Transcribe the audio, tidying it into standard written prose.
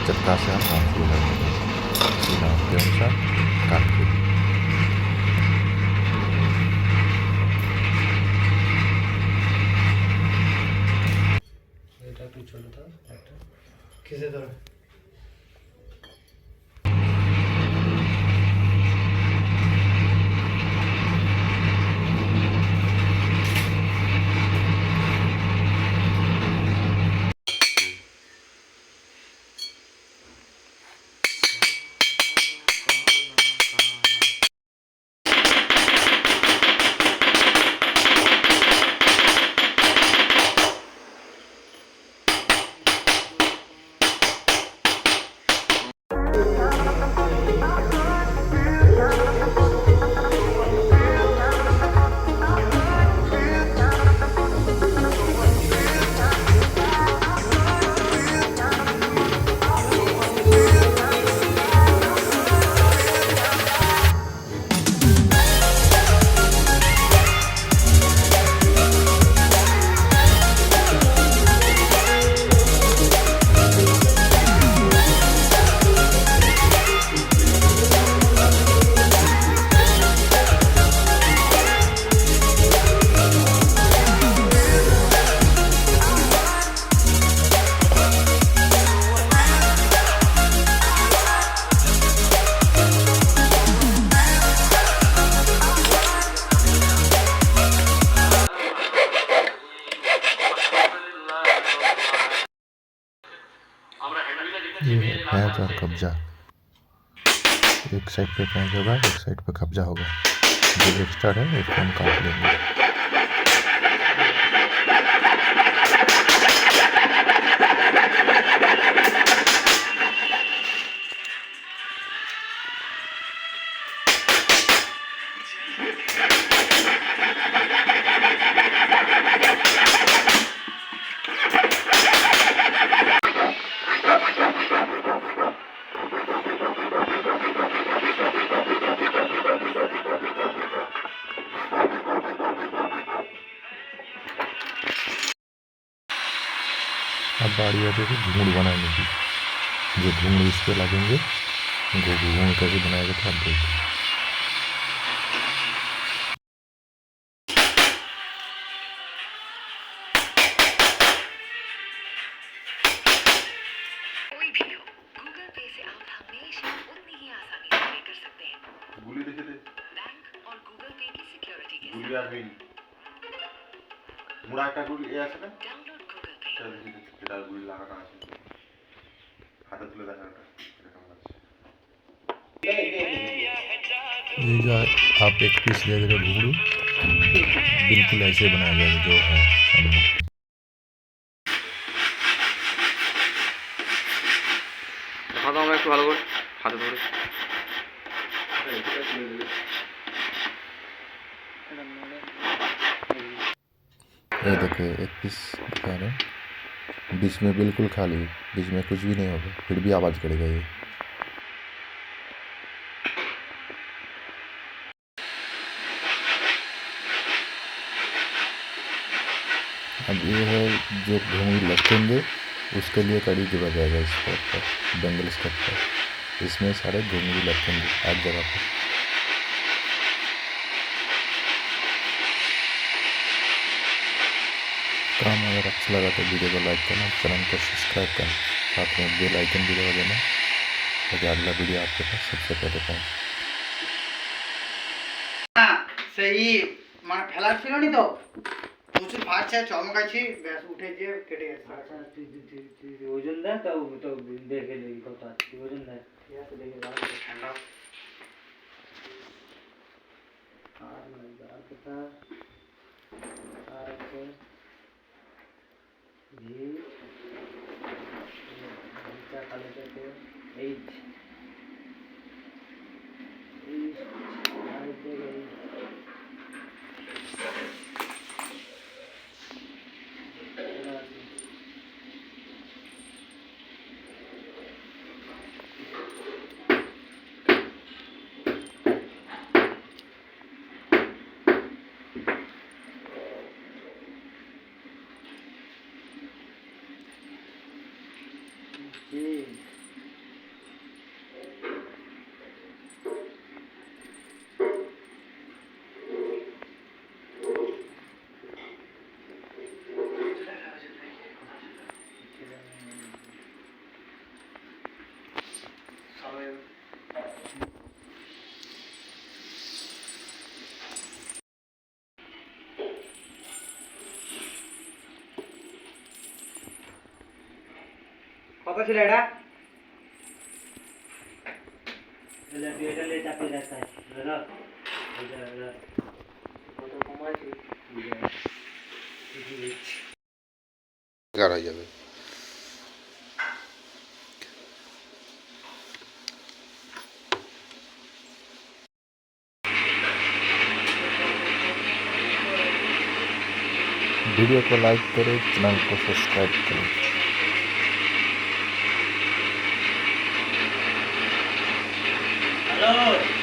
चक्का से आप नाप के लगाएंगे, इसी नाप के अनुसार काट के। এটা একটু ছোট দাও, একটা খিসে ধরো। ये है पैंच और कब्जा। एक साइड पे पैंच होगा, एक साइड पे कब्जा होगा। जो एक्स्ट्रा है उसको हम काट लेंगे। अब बारी है देखो घूंघट बनाने की। जो घूंघट इस पे लगेंगे, घूंघट कैसे बनाएगा तो आप देखो। कोई भी हो, गूगल पे से आप हमेशा उतनी ही आसानी से पे कर सकते हैं। गुली देखे थे बैंक और गूगल पे की सिक्योरिटी के गुली আর হয়নি মোড়া একটা গুলি এ আছে না डाउनलोड गूगल पे। চল দেখি যেটা গুলি লাগানো আছে হাতে তুলে দেখা এটা কেমন আছে। ये जो आप एक पीस ले रहे हो घुंघरू, बिल्कुल ऐसे बनाया जाएगा जो है सामने। খাওয়া দাওয়া একটু ভালো করে হাতে ধরে ये देखिए एक पीस दिखा रहे हैं, बीच में बिल्कुल खाली, बीच में कुछ भी नहीं होगा, फिर भी आवाज़ करेगा ये। अब ये है जो घुंघरू लटकेंगे उसके लिए कड़ी जोड़ा जाएगा इसके ऊपर, बैंगल्स के ऊपर। इसमें सारे घुंघरू लटकेंगे एक जगह पर। काम अगर अच्छा लगा तो वीडियो को लाइक करना, चैनल को सब्सक्राइब करना, साथ में बेल आइकन भी दबा देना ताकि अगला वीडियो आपके पास सबसे पहले पहुँचे। সেই মানে ফেলার ছিল নি তো, প্রচুর ভাজছে, চমকাইছি, ব্যাস উঠে যে কেটে গেছে। আচ্ছা তুই ওজন দেয় তাও তো দেখে দেখি কত আছে, ওজন দেয় ঠিক আছে, দেখে দাও ঠান্ডা। আর কথা আর আছে ঘি ঘিটা কালোটাকে এইট কত ছিল এটা এটা লে চাপে রাখতে দাদা কত কমাইছি 11 হয়ে যাবে। वीडियो को लाइक करें, चैनल को सब्सक्राइब करें। হ্যালো